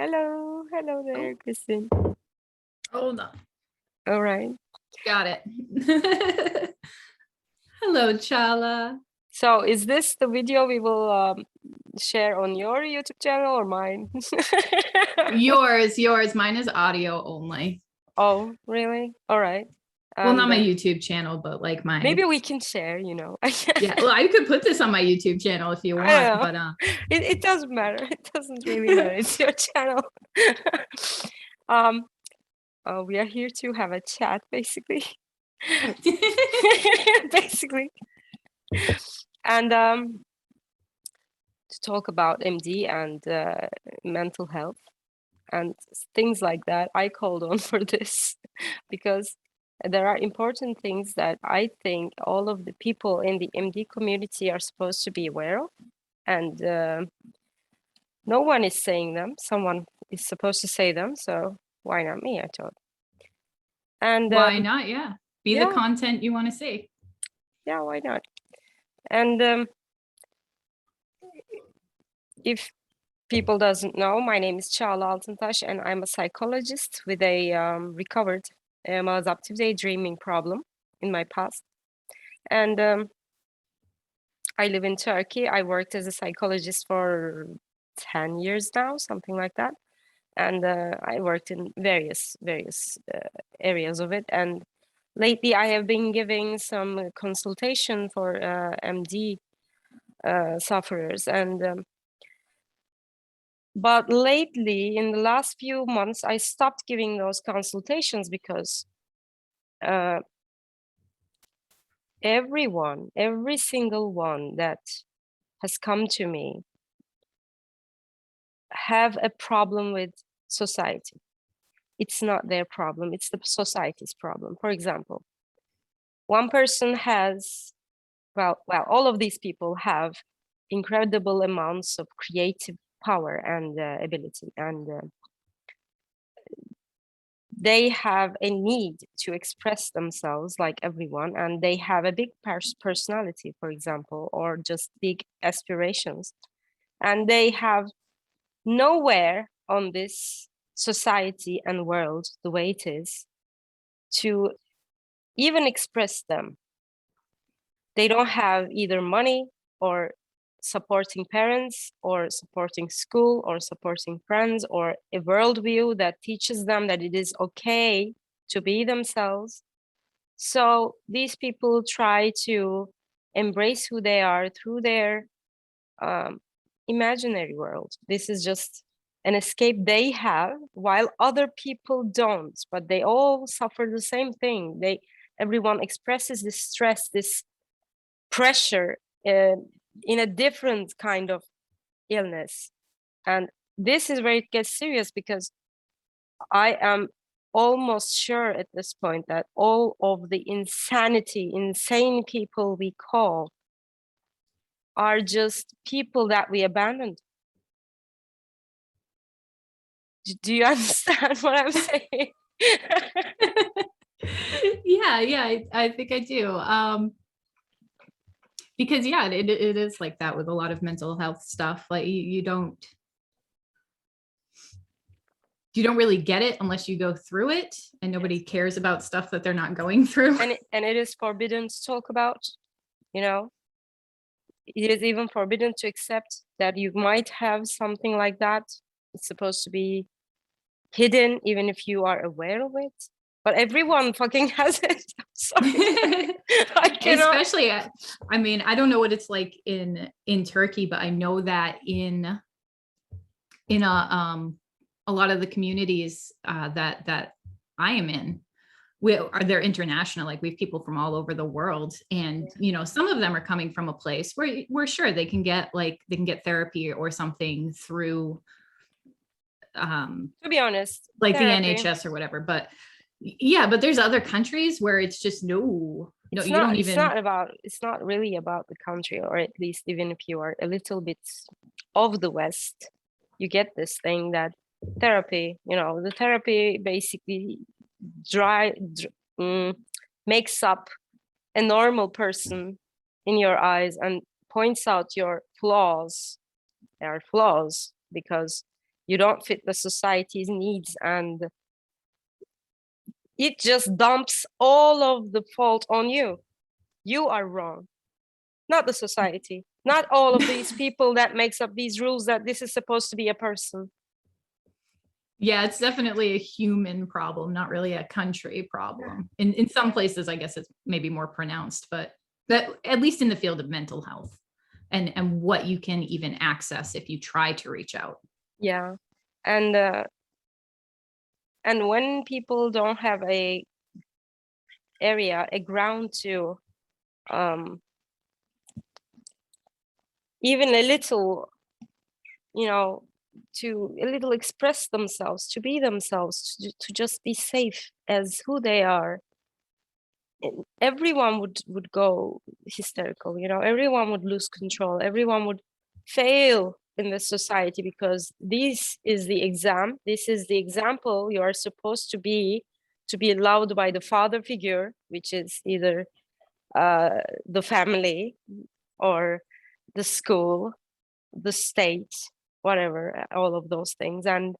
Hello there, Kristen. Hold on. All right. Got it. Hello, Çağla. So is this the video we will share on your YouTube channel or mine? Yours. Mine is audio only. Oh, really? All right. Well, not my YouTube channel, but like my... Maybe we can share, you know. Yeah, well, I could put this on my YouTube channel if you want, but it doesn't matter. It doesn't really matter. It's your channel. We are here to have a chat, basically. Basically. And to talk about MD and mental health and things like that. I called on for this because there are important things that I think all of the people in the MD community are supposed to be aware of. And no one is saying them. Someone is supposed to say them. So why not me, I thought. And why not? Yeah. Be the content you want to see. Yeah, why not? And if people doesn't know, my name is Çağla Altıntaş, and I'm a psychologist with a recovered Maladaptive Daydreaming problem in my past. And I live in Turkey. I worked as a psychologist for 10 years now, something like that. And I worked in various areas of it. And lately I have been giving some consultation for MD sufferers. And but lately, in the last few months, I stopped giving those consultations because every single one that has come to me have a problem with society. It's not their problem, it's the society's problem. For example, one person has, well, all of these people have incredible amounts of creative power and ability, and they have a need to express themselves like everyone, and they have a big personality, for example, or just big aspirations, and they have nowhere on this society and world the way it is to even express them. They don't have either money or supporting parents or supporting school or supporting friends or a worldview that teaches them that it is okay to be themselves. So these people try to embrace who they are through their imaginary world. This is just an escape they have, while other people don't, but they all suffer the same thing. Everyone expresses this stress, this pressure in a different kind of illness. And this is where it gets serious, because I am almost sure at this point that all of the insane people we call are just people that we abandoned. Do you understand what I'm saying? Yeah, I think I do. Because it is like that with a lot of mental health stuff. Like you don't really get it unless you go through it, and nobody cares about stuff that they're not going through. And it is forbidden to talk about, you know. It is even forbidden to accept that you might have something like that. It's supposed to be hidden, even if you are aware of it. But everyone fucking has it. I'm sorry. I cannot. Especially, I mean, I don't know what it's like in Turkey, but I know that in a lot of the communities that I am in, they're international. Like we have people from all over the world, and some of them are coming from a place where we're sure they can get therapy or something through to be honest, like therapy. The NHS or whatever. But but there's other countries where it's just you don't even. It's not really about the country, or at least even if you are a little bit of the West, you get this thing that therapy, the therapy basically makes up a normal person in your eyes and points out your flaws. There are flaws because You don't fit the society's needs, and it just dumps all of the fault on you. You are wrong, not the society, not all of these people that makes up these rules that this is supposed to be a person. Yeah, it's definitely a human problem, not really a country problem. In some places, I guess it's maybe more pronounced, but that at least in the field of mental health and what you can even access if you try to reach out. Yeah, and when people don't have a ground to even a little, to a little express themselves, to be themselves, to just be safe as who they are, everyone would go hysterical. Everyone would lose control, everyone would fail in the society, because this is the example you are supposed to be loved by the father figure, which is either the family or the school, the state, whatever, all of those things. And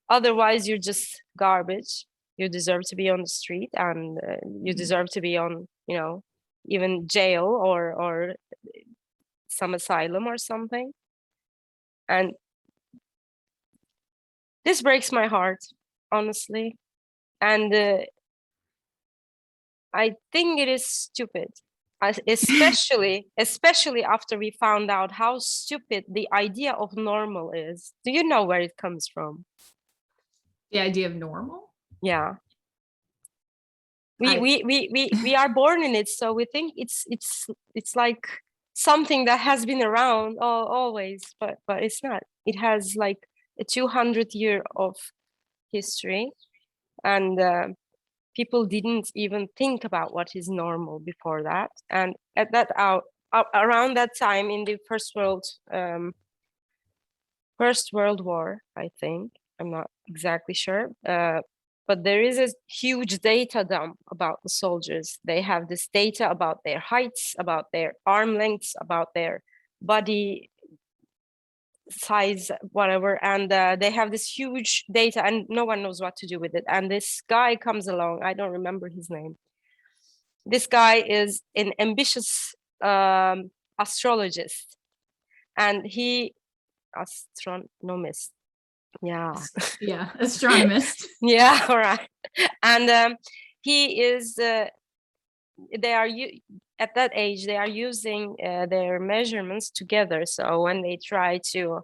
otherwise you're just garbage. You deserve to be on the street, and you deserve to be on, even jail or some asylum or something. And this breaks my heart, honestly. And I think it is stupid, especially after we found out how stupid the idea of normal is. Do you know where it comes from? The idea of normal? Yeah. We are born in it, so we think it's like something that has been around always, but it's not. It has like a 200-year of history, and people didn't even think about what is normal before that. And at that around that time, in the First World War, I think, I'm not exactly sure, but there is a huge data dump about the soldiers. They have this data about their heights, about their arm lengths, about their body size, whatever, and they have this huge data, and no one knows what to do with it. And this guy comes along, I don't remember his name. This guy is an ambitious astrologist, and astronomist. Yeah. Yeah, astronomist. Yeah, all right. And he is at that age they are using their measurements together. So when they try to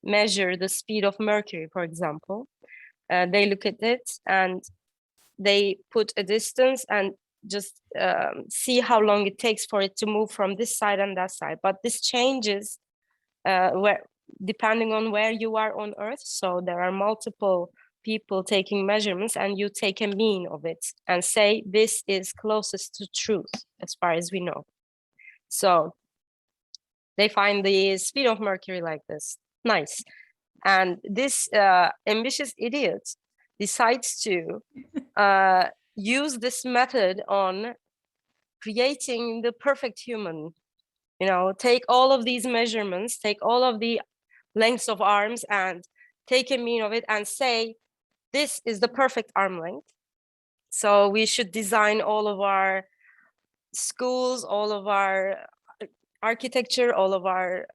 measure the speed of Mercury, for example, they look at it and they put a distance and just see how long it takes for it to move from this side and that side. But this changes depending on where you are on Earth. So there are multiple people taking measurements, and you take a mean of it and say this is closest to truth as far as we know. So they find the speed of Mercury like this. Nice. And this ambitious idiot decides to use this method on creating the perfect human. Take all of these measurements, take all of the lengths of arms, and take a mean of it and say, this is the perfect arm length. So we should design all of our schools, all of our architecture, all of our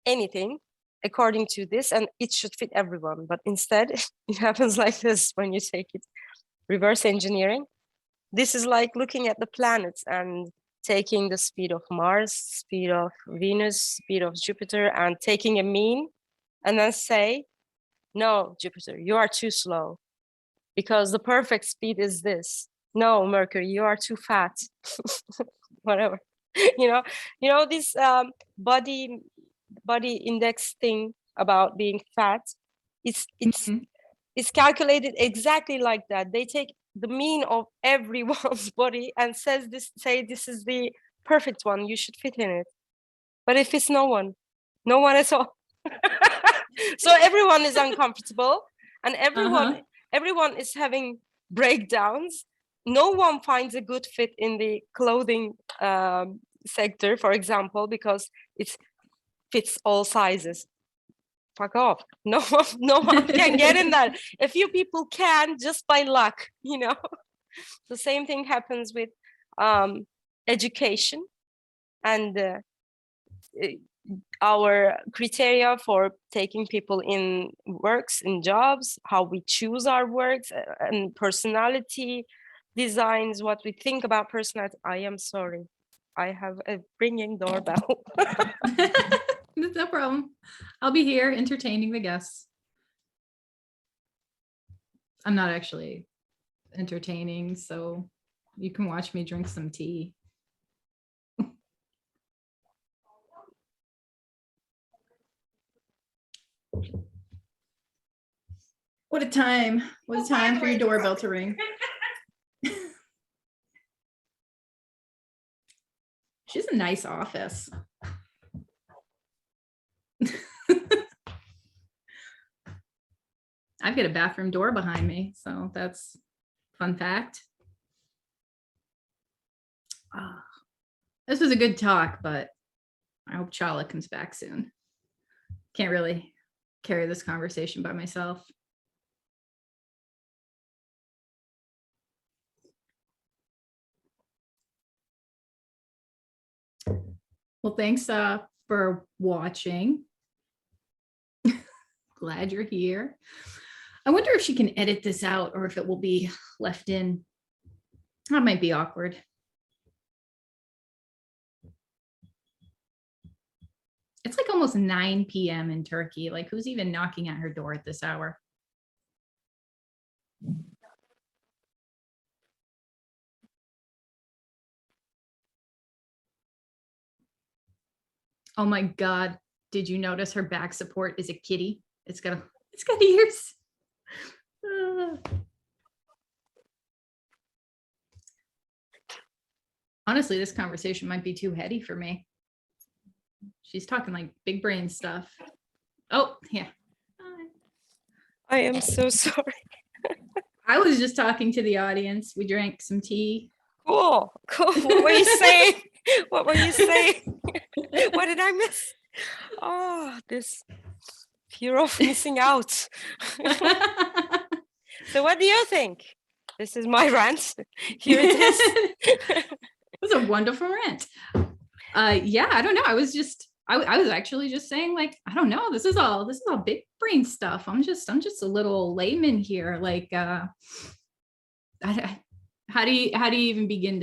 anything according to this, and it should fit everyone. But instead, it happens like this when you take it reverse engineering. This is like looking at the planets and taking the speed of Mars, speed of Venus, speed of Jupiter, and taking a mean, and then say, no, Jupiter, you are too slow because the perfect speed is this. No, Mercury, you are too fat. Whatever. This body index thing about being fat, it's calculated exactly like that. They take the mean of everyone's body and say this is the perfect one, you should fit in it. But if it's no one at all. So everyone is uncomfortable, and everyone is having breakdowns. No one finds a good fit in the clothing sector, for example, because it fits all sizes. fuck off. No, no one can get in that. A few people can, just by luck, The same thing happens with education and our criteria for taking people in works, in jobs, how we choose our works, and personality designs, what we think about personality. I am sorry. I have a ringing doorbell. No problem. I'll be here entertaining the guests. I'm not actually entertaining, so you can watch me drink some tea. What a time. What a time for your doorbell to ring. She's a nice office. I've got a bathroom door behind me, so that's a fun fact. This was a good talk, but I hope Çağla comes back soon. Can't really carry this conversation by myself. Well, thanks for watching. Glad you're here. I wonder if she can edit this out or if it will be left in. That might be awkward. It's like almost 9 p.m. in Turkey. Like, who's even knocking at her door at this hour? Oh my God. Did you notice her back support is a kitty? It's got ears. Honestly, this conversation might be too heady for me. She's talking like big brain stuff. Oh, yeah. I am so sorry. I was just talking to the audience. We drank some tea. Cool. What were you saying? What were you saying? What did I miss? Oh, this fear of missing out. So what do you think? This is my rant. Here it is. It was a wonderful rant. Yeah, I don't know. I was actually just saying, like, I don't know. This is all big brain stuff. I'm just a little layman here. Like, how do you even begin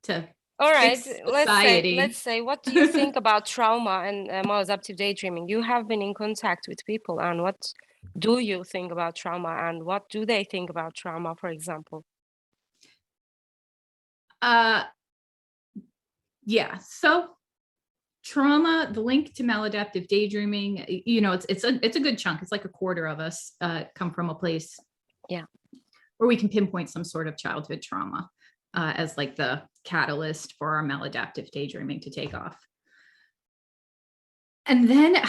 to all right, let's say, what do you think about trauma and maladaptive daydreaming? You have been in contact with people, and what do you think about trauma, and what do they think about trauma, for example? Yeah, so trauma, the link to maladaptive daydreaming, it's a good chunk. It's like a quarter of us come from a place where we can pinpoint some sort of childhood trauma as like the catalyst for our maladaptive daydreaming to take off. And then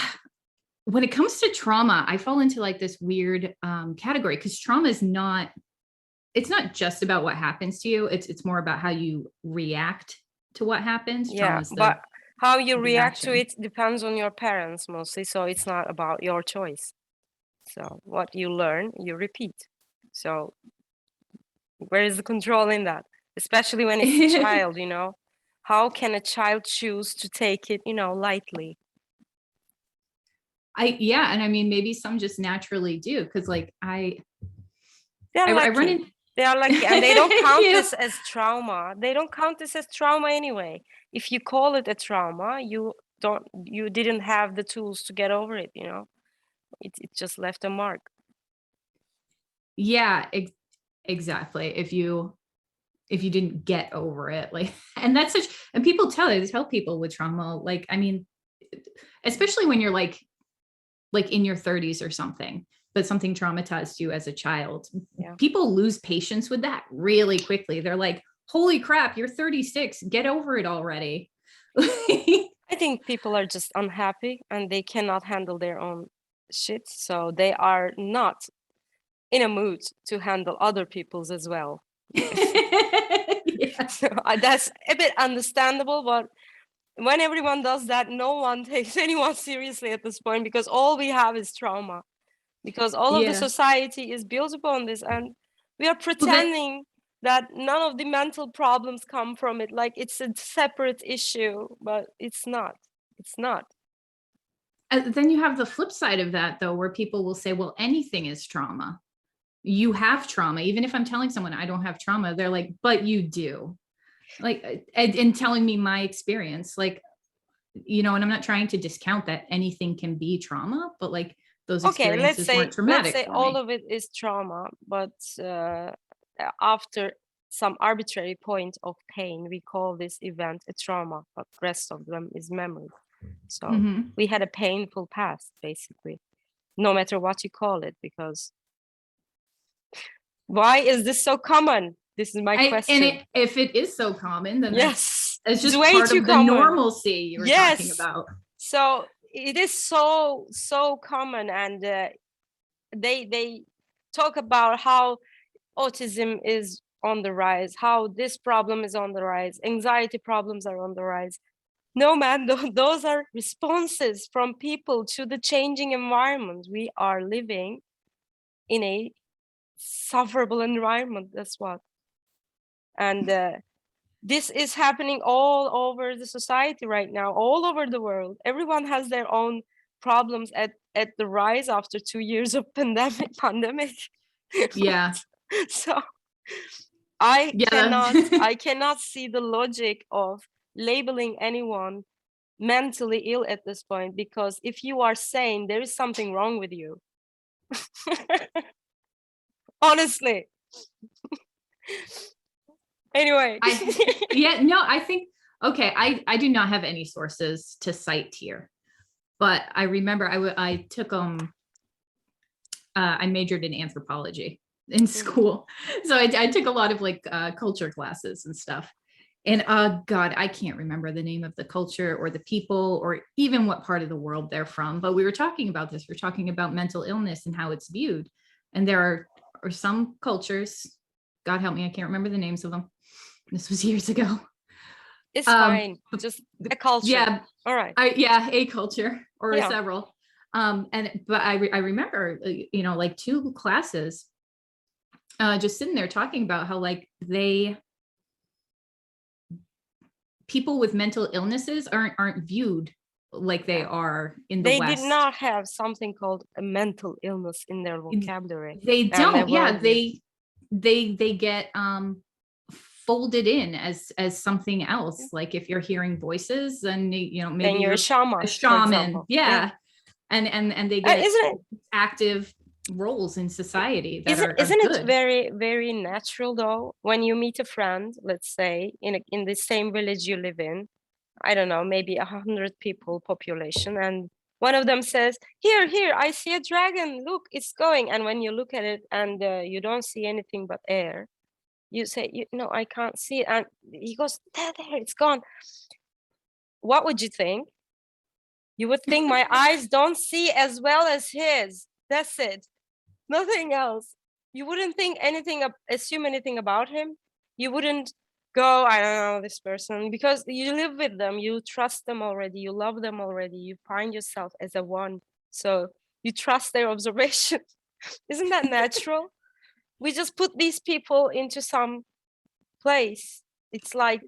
when it comes to trauma, I fall into like this weird category, because trauma is it's not just about what happens to you. It's more about how you react to what happens. Yeah, but how you react to it depends on your parents mostly. So it's not about your choice. So what you learn, you repeat. So where is the control in that? Especially when it's a child, how can a child choose to take it, lightly? And I mean, maybe some just naturally do, because like I run in. They are lucky, and they don't count this as trauma. They don't count this as trauma anyway. If you call it a trauma, you didn't have the tools to get over it. It just left a mark. Yeah, exactly. If you didn't get over it, like, and people tell people with trauma, like, I mean, especially when you're like in your 30s or something, but something traumatized you as a child, people lose patience with that really quickly. They're like, holy crap, you're 36, get over it already. I think people are just unhappy and they cannot handle their own shit. So they are not in a mood to handle other people's as well. So that's a bit understandable, but when everyone does that, no one takes anyone seriously at this point, because all we have is trauma, because all of the society is built upon this, and we are pretending that none of the mental problems come from it, like it's a separate issue, but it's not. It's not. Then you have the flip side of that, though, where people will say, well, anything is trauma. You have trauma. Even if I'm telling someone I don't have trauma, they're like, but you do. Like, and telling me my experience, like, you know, and I'm not trying to discount that anything can be trauma, but like those experiences weren't traumatic. Let's say all of it is trauma, but after some arbitrary point of pain, we call this event a trauma, but the rest of them is memory. So we had a painful past, basically, no matter what you call it, because why is this so common? This is my question. And if it is so common, then yes, it's just way part too of the common. Normalcy you were talking about. So it is so common, and they talk about how autism is on the rise, how this problem is on the rise, anxiety problems are on the rise. No, man, those are responses from people to the changing environment. We are living in a sufferable environment, that's what. And this is happening all over the society right now, all over the world. Everyone has their own problems at the rise after 2 years of pandemic. Yeah. So I cannot see the logic of labeling anyone mentally ill at this point, because if you are sane, there is something wrong with you. Honestly. Anyway. I think, okay, I do not have any sources to cite here, but I remember I took I majored in anthropology in school. So I took a lot of like culture classes and stuff. And God, I can't remember the name of the culture or the people or even what part of the world they're from. But we were talking about this. We're talking about mental illness and how it's viewed. And there are some cultures, God help me, I can't remember the names of them. This was years ago. It's fine. Just a culture. Yeah. All right. A culture or several. But I remember, you know, like 2 classes just sitting there talking about how like people with mental illnesses aren't viewed like they are in the West. They did not have something called a mental illness in their vocabulary. They don't. Yeah, they get folded in as something else. Like if you're hearing voices, then you know maybe you're a shaman. A shaman. Yeah. And they get active roles in society that isn't it very, very natural though, when you meet a friend, let's say in the same village you live in, I don't know, maybe 100 people population, and one of them says, here, I see a dragon, look, it's going. And when you look at it and you don't see anything but air, you say, no, I can't see it. And he goes, there, it's gone. What would you think? You would think my eyes don't see as well as his. That's it. Nothing else. You wouldn't think anything, assume anything about him. You wouldn't go, I don't know this person, because you live with them, you trust them already, you love them already, you find yourself as a one. So you trust their observation. Isn't that natural? We just put these people into some place. It's like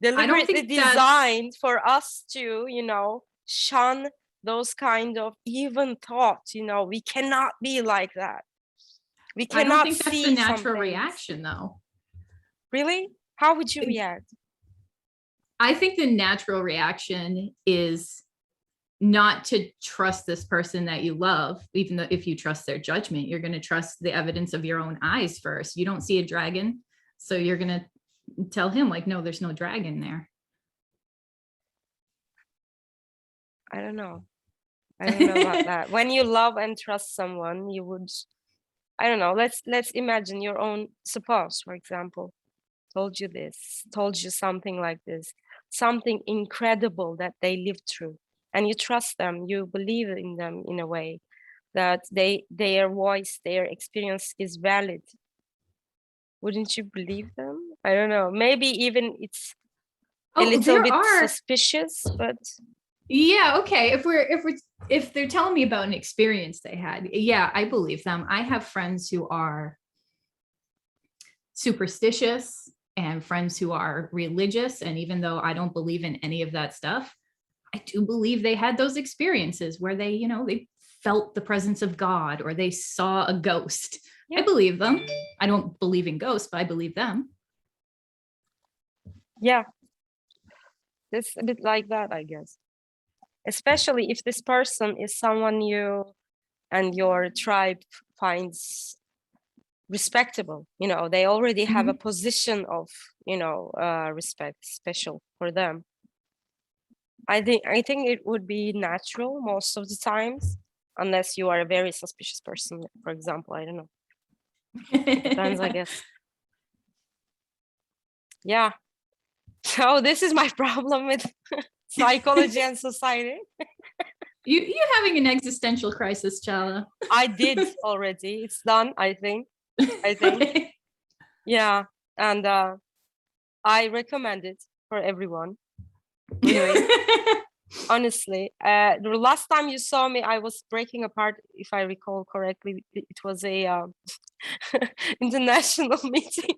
deliberately designed for us to, you know, shun those kind of even thoughts. You know, we cannot be like that. We cannot. I don't think that's the natural reaction, though. Really? How would you react? I think the natural reaction is not to trust this person that you love, even though if you trust their judgment, you're going to trust the evidence of your own eyes first. You don't see a dragon, so you're going to tell him like, no, there's no dragon there. I don't know about that. When you love and trust someone, you would, I don't know, let's imagine your own spouse, for example, told you something like this, something incredible that they lived through, and you trust them, you believe in them in a way that their voice, their experience is valid. Wouldn't you believe them? I don't know, maybe even it's a little bit are suspicious, but yeah, okay. If they're telling me about an experience they had, yeah, I believe them. I have friends who are superstitious and friends who are religious, and even though I don't believe in any of that stuff, I do believe they had those experiences where they, they felt the presence of God or they saw a ghost. Yeah. I believe them. I don't believe in ghosts, but I believe them. Yeah, it's a bit like that, I guess. Especially if this person is someone you and your tribe finds respectable. They already have a position of, respect, special for them. I think it would be natural most of the times, unless you are a very suspicious person, for example. I don't know. It depends, I guess. Yeah. So this is my problem with psychology and society. You're having an existential crisis, Çağla. I did already. It's done, I think. Yeah. And I recommend it for everyone. Really. Honestly. The last time you saw me, I was breaking apart, if I recall correctly. It was a international meeting.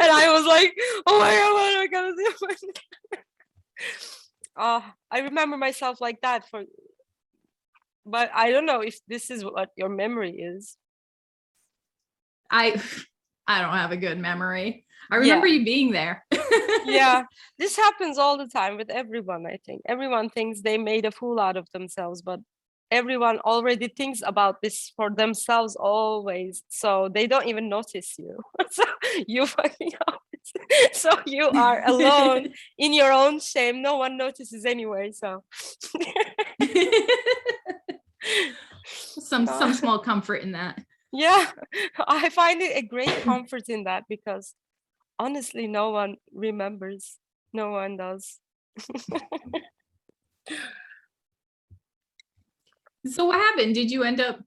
And I was like, oh my God, what am I gonna do? I remember myself like that but I don't know if this is what your memory is. I don't have a good memory. I remember you being there. Yeah, this happens all the time with everyone, I think. Everyone thinks they made a fool out of themselves, but everyone already thinks about this for themselves always. So they don't even notice you. So you fucking up. So you are alone in your own shame. No one notices anyway. So some small comfort in that. Yeah, I find it a great comfort in that, because honestly, no one remembers. No one does. So what happened? Did you end up?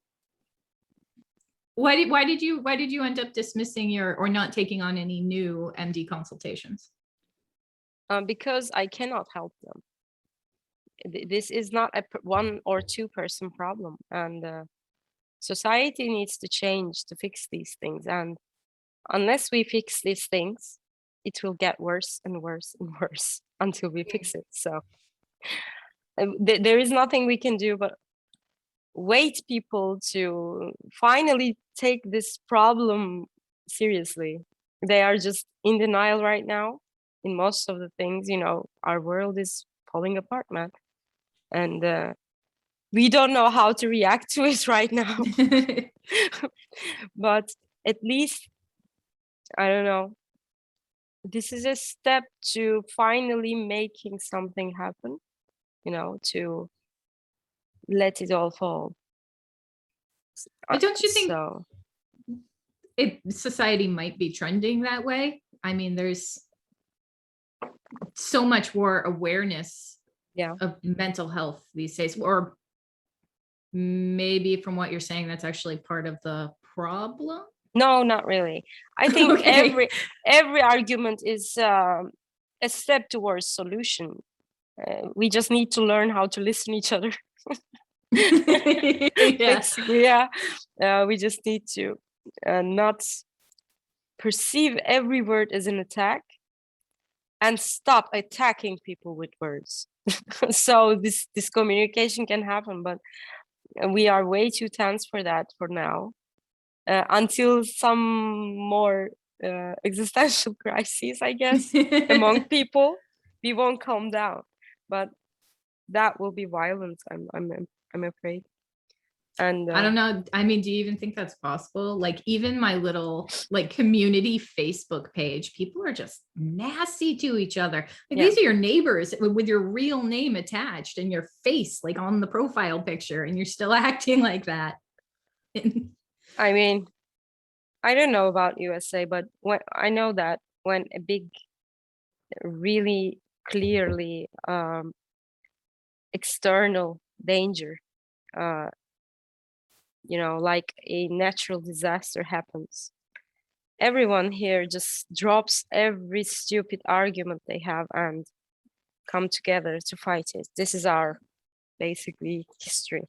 Why did you end up dismissing or not taking on any new MD consultations? Because I cannot help them. This is not a one or two person problem, and society needs to change to fix these things. And unless we fix these things, it will get worse and worse and worse until we fix it. So there is nothing we can do but wait people to finally take this problem seriously. They are just in denial right now in most of the things. Our world is falling apart, man, and we don't know how to react to it right now. But at least, I don't know, this is a step to finally making something happen, to let it all fall. But don't you think society might be trending that way? I mean, there's so much more awareness of mental health these days, or maybe from what you're saying, that's actually part of the problem. No, not really. I think every argument is a step towards solution. We just need to learn how to listen to each other. Basically, we just need to not perceive every word as an attack and stop attacking people with words. So this communication can happen, but we are way too tense for that for now. Until some more existential crises, I guess, among people, we won't calm down. But that will be violent, I'm afraid. And I don't know. I mean, do you even think that's possible? Like, even my little community Facebook page, people are just nasty to each other. Like, these are your neighbors with your real name attached and your face on the profile picture, and you're still acting like that. I mean, I don't know about USA, but I know that when a big, really clearly external danger, like a natural disaster happens, everyone here just drops every stupid argument they have and come together to fight it. This is our basically history,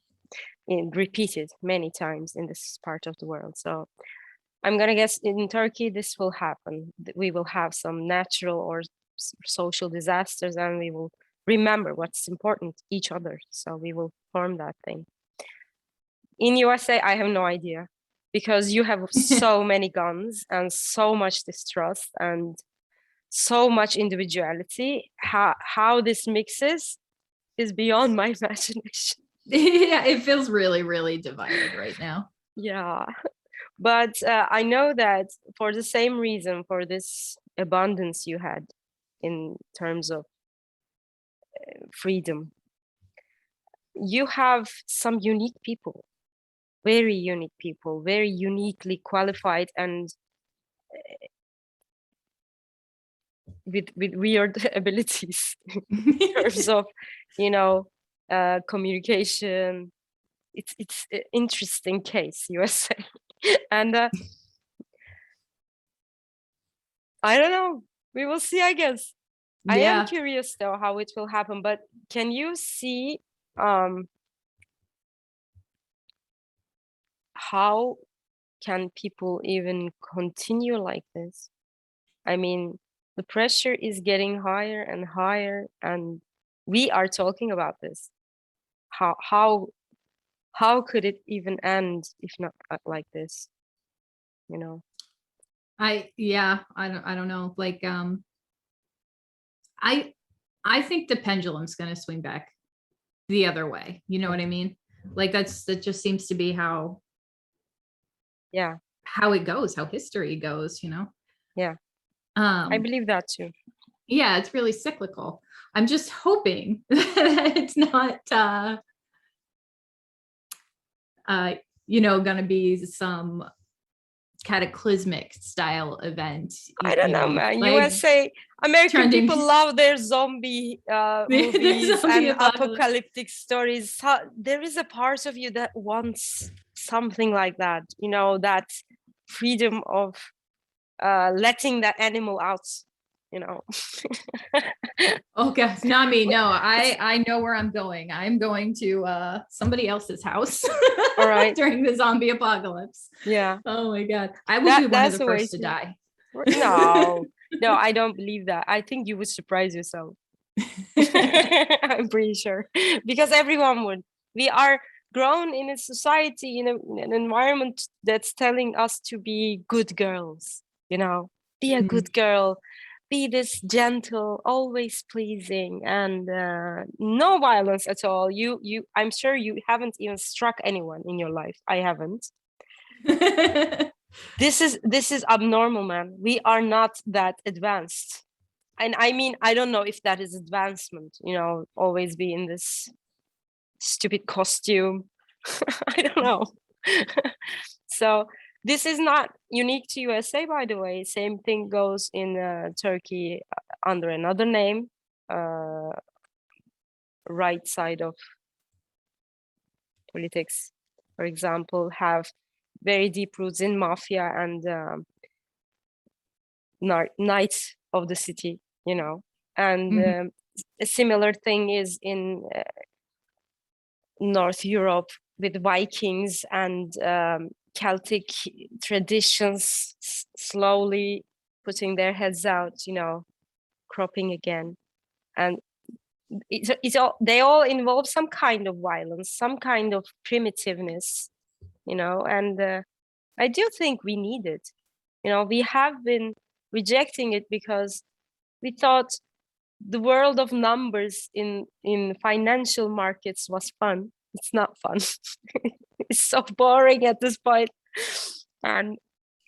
repeated many times in this part of the world. So I'm gonna guess in Turkey this will happen. We will have some natural or social disasters, and we will remember what's important each other. So we will form that thing. In USA, I have no idea, because you have so many guns and so much distrust and so much individuality. How this mixes is beyond my imagination. Yeah, it feels really, really divided right now. Yeah, but I know that for the same reason, for this abundance you had in terms of freedom, you have some unique people, very unique people, very uniquely qualified and with weird abilities in terms of, you know, communication. It's an interesting case, USA. And I don't know, we will see, I guess. I am curious though how it will happen, but can you see how can people even continue like this? I mean, the pressure is getting higher and higher, and we are talking about this. How could it even end if not like this? You know? I don't know. Like I think the pendulum's going to swing back the other way. You know what I mean? Like that just seems to be how it goes, how history goes, you know? Yeah. I believe that too. Yeah, it's really cyclical. I'm just hoping that it's not you know, going to be some cataclysmic style event. I don't know, man. Like, USA, American people love their zombie movies and apocalyptic stories. There is a part of you that wants something like that, you know, that freedom of letting that animal out, you know. Oh gosh, not me. No, I know where I'm going. I'm going to somebody else's house. All right. During the zombie apocalypse. Yeah. Oh my God. I will be one of the first to die. No, I don't believe that. I think you would surprise yourself. I'm pretty sure, because everyone would. We are grown in a society, in an environment that's telling us to be good girls, you know, be a good girl, be this gentle, always pleasing, and no violence at all. I'm sure you haven't even struck anyone in your life. I haven't. This is abnormal, man. We are not that advanced. And I mean, I don't know if that is advancement, you know, always be in this stupid costume. I don't know. So this is not unique to USA, by the way. Same thing goes in Turkey under another name, right side of politics, for example, have very deep roots in mafia and knights of the city, you know. And a similar thing is in North Europe with Vikings and Celtic traditions slowly putting their heads out, you know, cropping again. And they all involve some kind of violence, some kind of primitiveness, you know, and I do think we need it. You know, we have been rejecting it because we thought the world of numbers in financial markets was fun. It's not fun. It's so boring at this point. And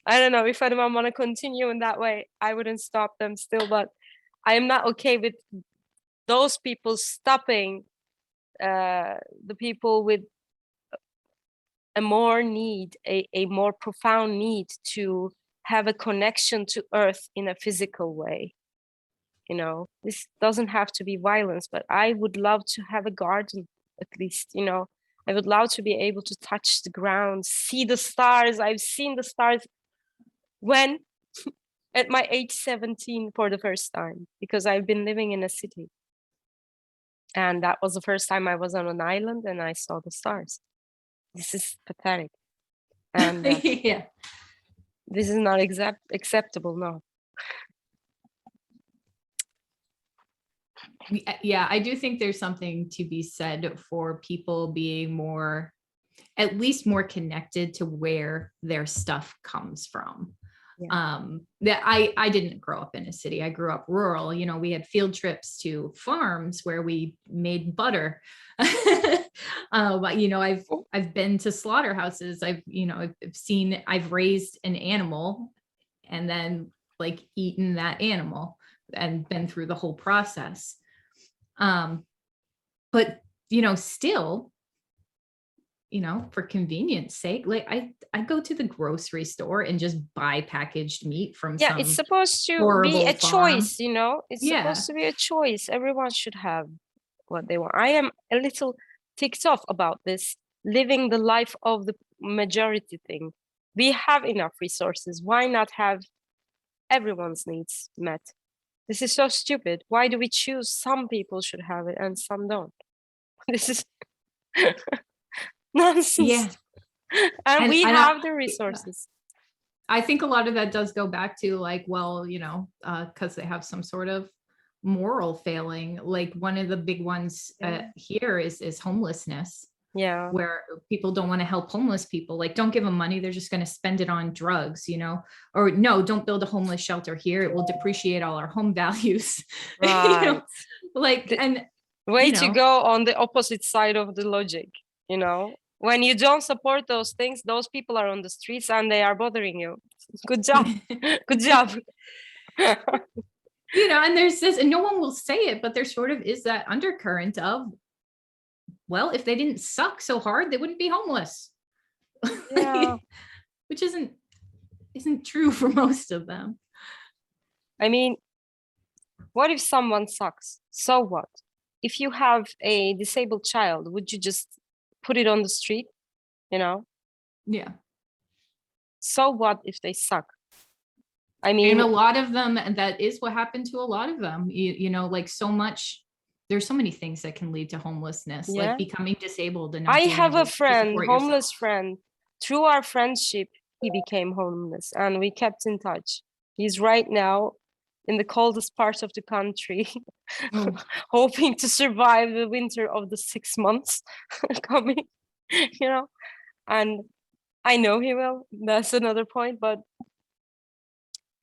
I don't know if anyone want to continue in that way, I wouldn't stop them still, but I am not okay with those people stopping the people with a more need, a more profound need to have a connection to earth in a physical way. You know, this doesn't have to be violence, but I would love to have a garden, at least, you know. I would love to be able to touch the ground, see the stars. I've seen the stars when at my age 17 for the first time, because I've been living in a city. And that was the first time I was on an island and I saw the stars. This is pathetic. And Yeah. this is not acceptable, no. Yeah, I do think there's something to be said for people being more, at least more connected to where their stuff comes from. Yeah. That I didn't grow up in a city. I grew up rural. You know, we had field trips to farms where we made butter. But you know, I've been to slaughterhouses. I've raised an animal and then like eaten that animal and been through the whole process. But you know, still, you know, for convenience sake, like I go to the grocery store and just buy packaged meat from Yeah, some it's supposed to be horrible a farm. choice, you know, it's supposed to be a choice. Everyone should have what they want. I am a little ticked off about this living the life of the majority thing. We have enough resources. Why not have everyone's needs met? This is so stupid. Why do we choose some people should have it and some don't? This is nonsense. Yeah. And we have the resources. I think a lot of that does go back to like, well, you know, because they have some sort of moral failing. Like one of the big ones here is homelessness. Yeah. Where people don't want to help homeless people. Like, don't give them money. They're just going to spend it on drugs, you know, or no, don't build a homeless shelter here. It will depreciate all our home values. Right. You know? Like, and way to go on the opposite side of the logic, you know, when you don't support those things, those people are on the streets and they are bothering you. Good job. Good job. You know, and there's this, and no one will say it, but there sort of is that undercurrent of, well, if they didn't suck so hard, they wouldn't be homeless. Yeah. Which isn't true for most of them. I mean, what if someone sucks? So what? If you have a disabled child, would you just put it on the street? You know? Yeah. So what if they suck? I mean, and a lot of them, and that is what happened to a lot of them. You know, like so much. There's so many things that can lead to homelessness, like becoming disabled. And I have a friend, homeless friend. Through our friendship, he became homeless and we kept in touch. He's right now in the coldest part of the country, hoping to survive the winter of the 6 months coming, you know, and I know he will. That's another point, but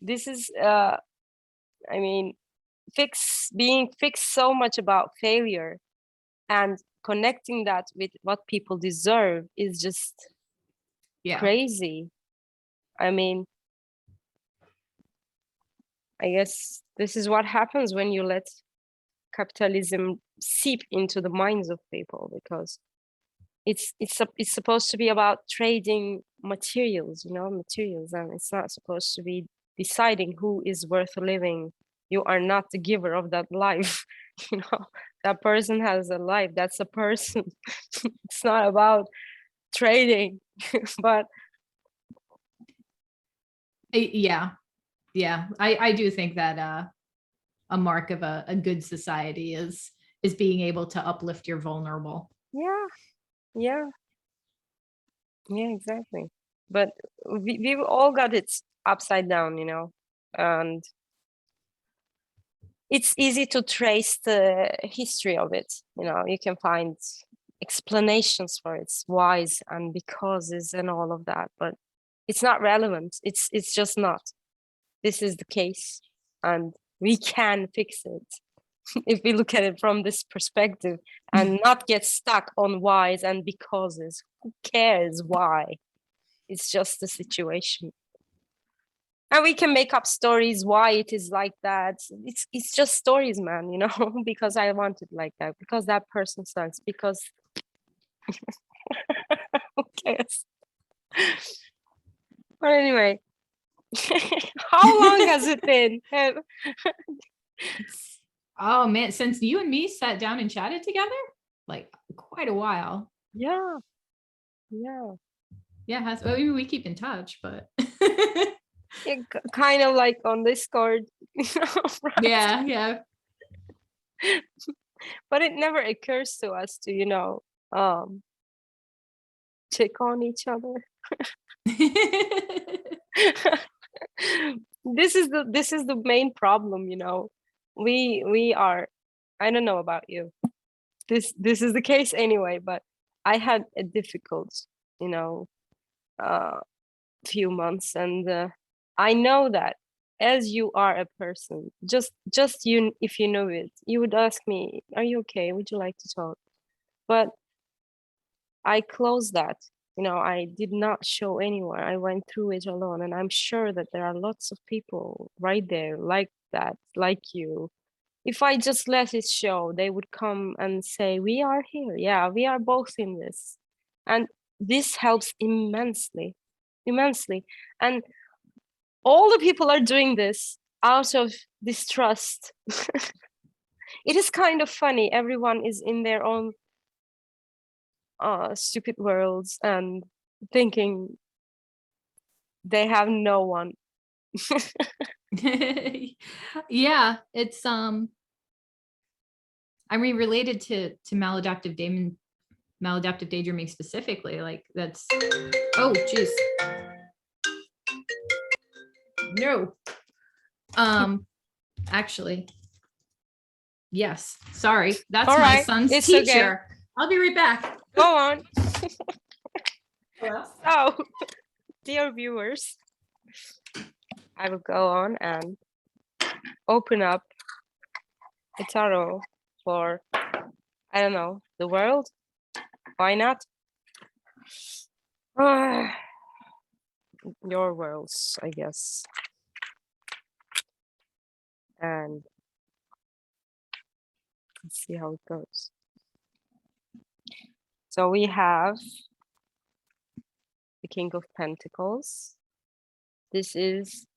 this is, I mean, being fixed so much about failure and connecting that with what people deserve is just crazy. I mean, I guess this is what happens when you let capitalism seep into the minds of people, because it's supposed to be about trading materials, you know, and it's not supposed to be deciding who is worth living. You are not the giver of that life. You know, that person has a life. That's a person. It's not about trading. But I do think that a mark of a good society is being able to uplift your vulnerable. Yeah, exactly. But we've all got it upside down, you know, and it's easy to trace the history of it. You know, you can find explanations for its whys and becauses and all of that, but it's not relevant. It's just not. This is the case, and we can fix it if we look at it from this perspective and not get stuck on whys and becauses. Who cares why? It's just the situation. And we can make up stories why it is like that. It's just stories, man, you know, because I want it like that, because that person sucks, because who cares? But anyway, how long has it been? Oh man, since you and me sat down and chatted together, like quite a while. Yeah. I mean, we keep in touch, but Kind of like on Discord, right? Yeah. But it never occurs to us to check on each other. This is the main problem. We are, I don't know about you, this is the case anyway, but I had a difficult you know uh few months, and I know that as you are a person, just you, if you know it, you would ask me, are you okay, would you like to talk? But I closed that. I did not show anyone. I went through it alone, and I'm sure that there are lots of people right there like that, like you. If I just let it show, they would come and say, we are here. Yeah, we are both in this. And this helps immensely, immensely. And all the people are doing this out of distrust. It is kind of funny. Everyone is in their own stupid worlds and thinking they have no one. Yeah, it's I mean, related to maladaptive daydreaming specifically, like that's, oh geez, no, actually, yes, sorry, that's All my right, son's it's teacher. okay. I'll be right back. Go on. Hello? So, dear viewers, I will go on and open up a tarot for, I don't know, the world. Why not? Your worlds, I guess. And let's see how it goes. So we have the King of Pentacles. This is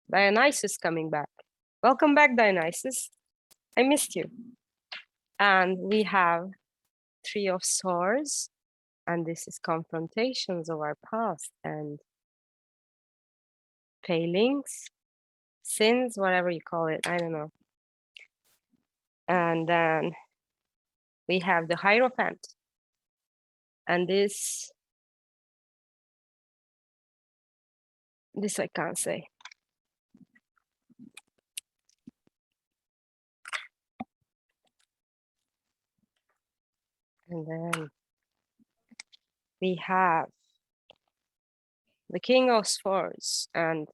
Dionysus coming back. Welcome back, Dionysus. I missed you. And we have Three of Swords. And this is confrontations of our past and failings, sins, whatever you call it. I don't know. And then we have the Hierophant. And this I can't say. And then we have the King of Swords. And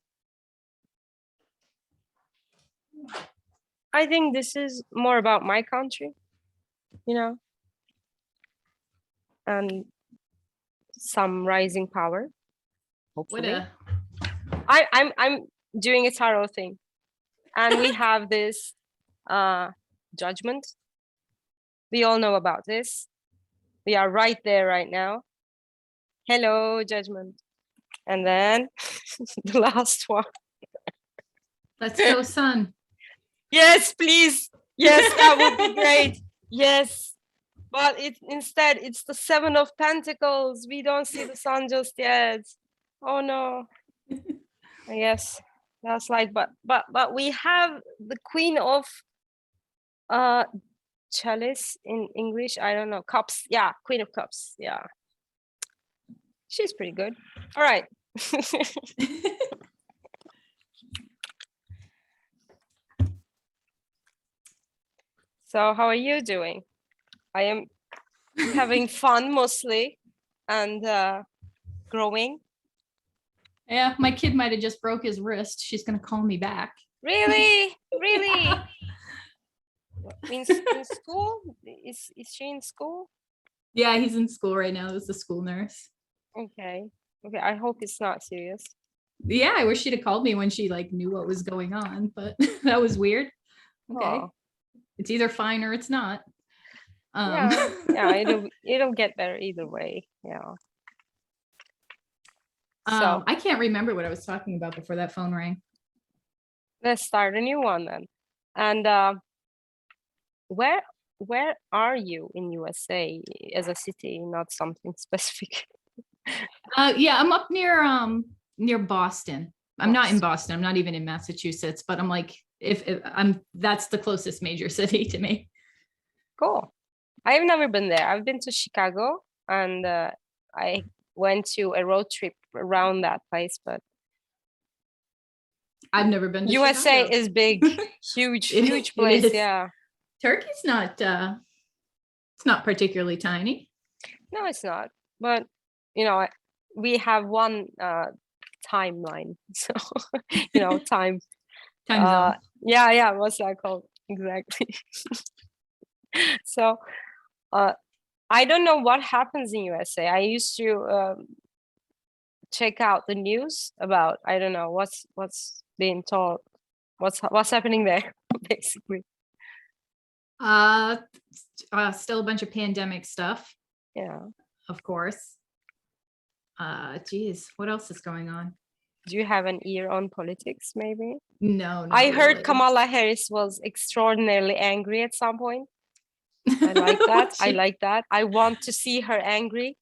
I think this is more about my country, and some rising power, hopefully. I'm doing a tarot thing. And we have this Judgment. We all know about this. We are right there right now. Hello, Judgment. And then the last one. Let's go, Sun. Yes, please. Yes, that would be great. Yes. But instead, it's the Seven of Pentacles. We don't see the sun just yet. Oh no. I guess that's like, but we have the Queen of Chalice in English. I don't know. Cups. Yeah, Queen of Cups. Yeah. She's pretty good. All right. So how are you doing? I am having fun mostly and growing. Yeah, my kid might have just broke his wrist. She's gonna call me back. Really? Really? In school? Is she in school? Yeah, he's in school right now. It's the school nurse. Okay. I hope it's not serious. Yeah, I wish she'd have called me when she like knew what was going on, but that was weird. Okay. Oh. It's either fine or it's not. Yeah, it'll get better either way. Yeah. So I can't remember what I was talking about before that phone rang. let's start a new one then. And where are you in USA as a city, not something specific? Yeah, I'm up near Boston. I'm not in Boston. I'm not even in Massachusetts, but I'm like, if I'm, that's the closest major city to me. Cool. I've never been there. I've been to Chicago, and I went to a road trip around that place, but I've never been to USA Chicago. is big, huge place. Yeah. Turkey's not, it's not particularly tiny. No, it's not. But, you know, we have one timeline. So, you know, time zone. Yeah. What's that called? Exactly. So, I don't know what happens in USA. I used to check out the news about, I don't know, what's being told, what's happening there, basically. Still a bunch of pandemic stuff. Yeah. Of course. Geez, what else is going on? Do you have an ear on politics, maybe? No, I heard really. Kamala Harris was extraordinarily angry at some point. I like that. I like that. I want to see her angry.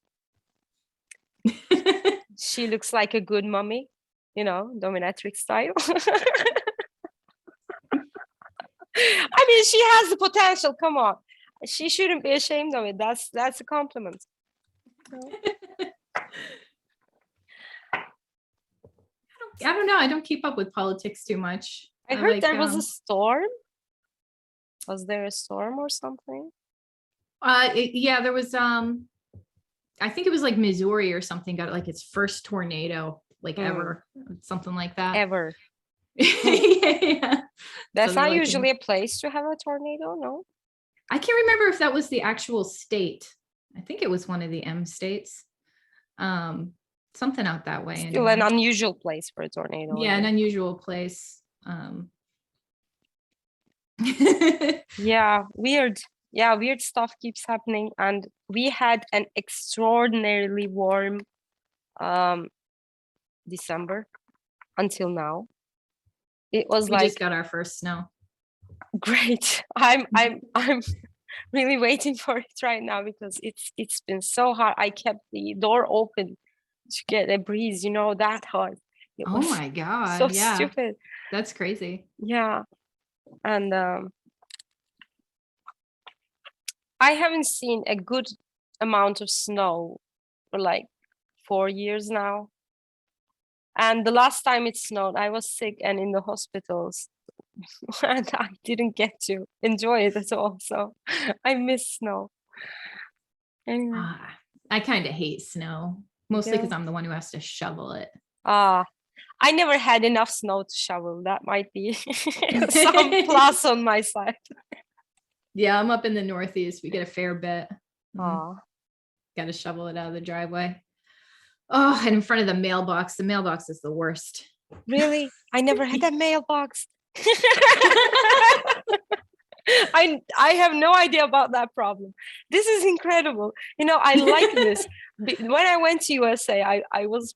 She looks like a good mommy, you know, dominatrix style. I mean, she has the potential. Come on. She shouldn't be ashamed of it. That's a compliment. I don't know. I don't keep up with politics too much. I heard like, there was a storm. Was there a storm or something? Yeah, there was. I think it was like Missouri or something got like its first tornado, like ever, something like that. Ever. Yeah. That's so not like usually a place to have a tornado, no? I can't remember if that was the actual state. I think it was one of the M states. Something out that way. Still anyway. An unusual place for a tornado. Yeah, an unusual place. Yeah, weird. Yeah, weird stuff keeps happening. And we had an extraordinarily warm December until now. It was we just got our first snow. Great. I'm really waiting for it right now because it's been so hot. I kept the door open to get a breeze, you know, that hot. Oh my God. So yeah. stupid. That's crazy. Yeah. And I haven't seen a good amount of snow for like 4 years now. And the last time it snowed, I was sick and in the hospitals. And I didn't get to enjoy it at all. So I miss snow. Anyway. I kind of hate snow, mostly because I'm the one who has to shovel it. I never had enough snow to shovel. That might be some plus on my side. Yeah, I'm up in the Northeast. We get a fair bit. Got to shovel it out of the driveway. Oh, and in front of the mailbox. The mailbox is the worst. Really? I never had that mailbox. I have no idea about that problem. This is incredible. You know, I like this. When I went to USA, I was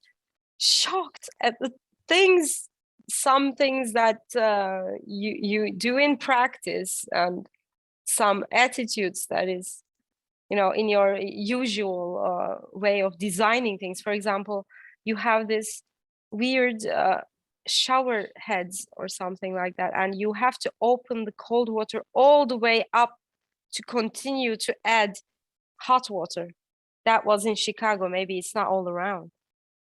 shocked at the things, some things that you do in practice and some attitudes that is, you know, in your usual way of designing things. For example, you have this weird shower heads or something like that, and you have to open the cold water all the way up to continue to add hot water. That was in Chicago. Maybe it's not all around,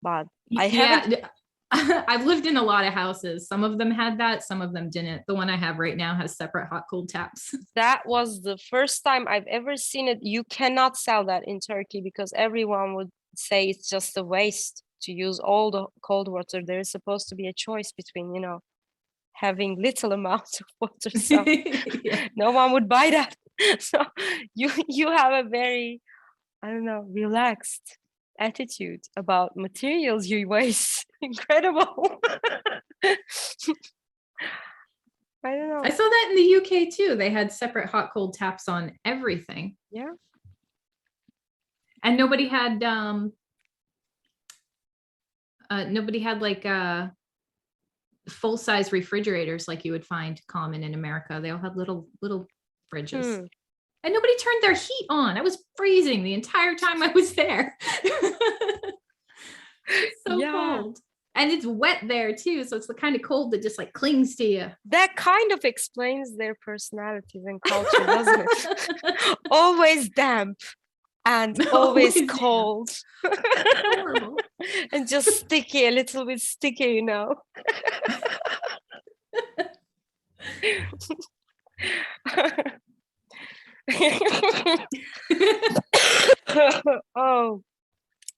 but I haven't. I've lived in a lot of houses. Some of them had that, some of them didn't. The one I have right now has separate hot cold taps. That was the first time I've ever seen it. You cannot sell that in Turkey because everyone would say it's just a waste to use all the cold water. There is supposed to be a choice between, you know, having little amounts of water. So yeah. No one would buy that. So you have a very, I don't know, relaxed attitude about materials you waste. Incredible. I don't know. I saw that in the UK too. They had separate hot cold taps on everything. Yeah. And nobody had like full-size refrigerators like you would find common in America. They all had little fridges. And nobody turned their heat on. I was freezing the entire time I was there. So cold. And it's wet there too. So it's the kind of cold that just like clings to you. That kind of explains their personalities and culture, doesn't it? Always damp and always cold. Horrible. And just sticky, a little bit sticky, you know. Oh,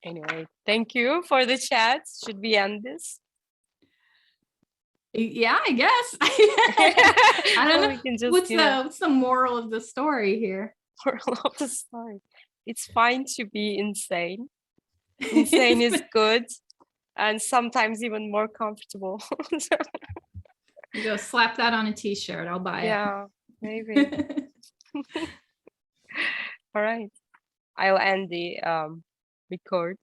anyway, thank you for the chat. Should we end this? Yeah, I guess. I don't know. What's the moral of the story here? Moral of the story. It's fine to be insane. Insane is good, and sometimes even more comfortable. You go slap that on a t-shirt. I'll buy it. Yeah, maybe. All right. I'll end the record.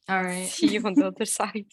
All right. See you on the other side.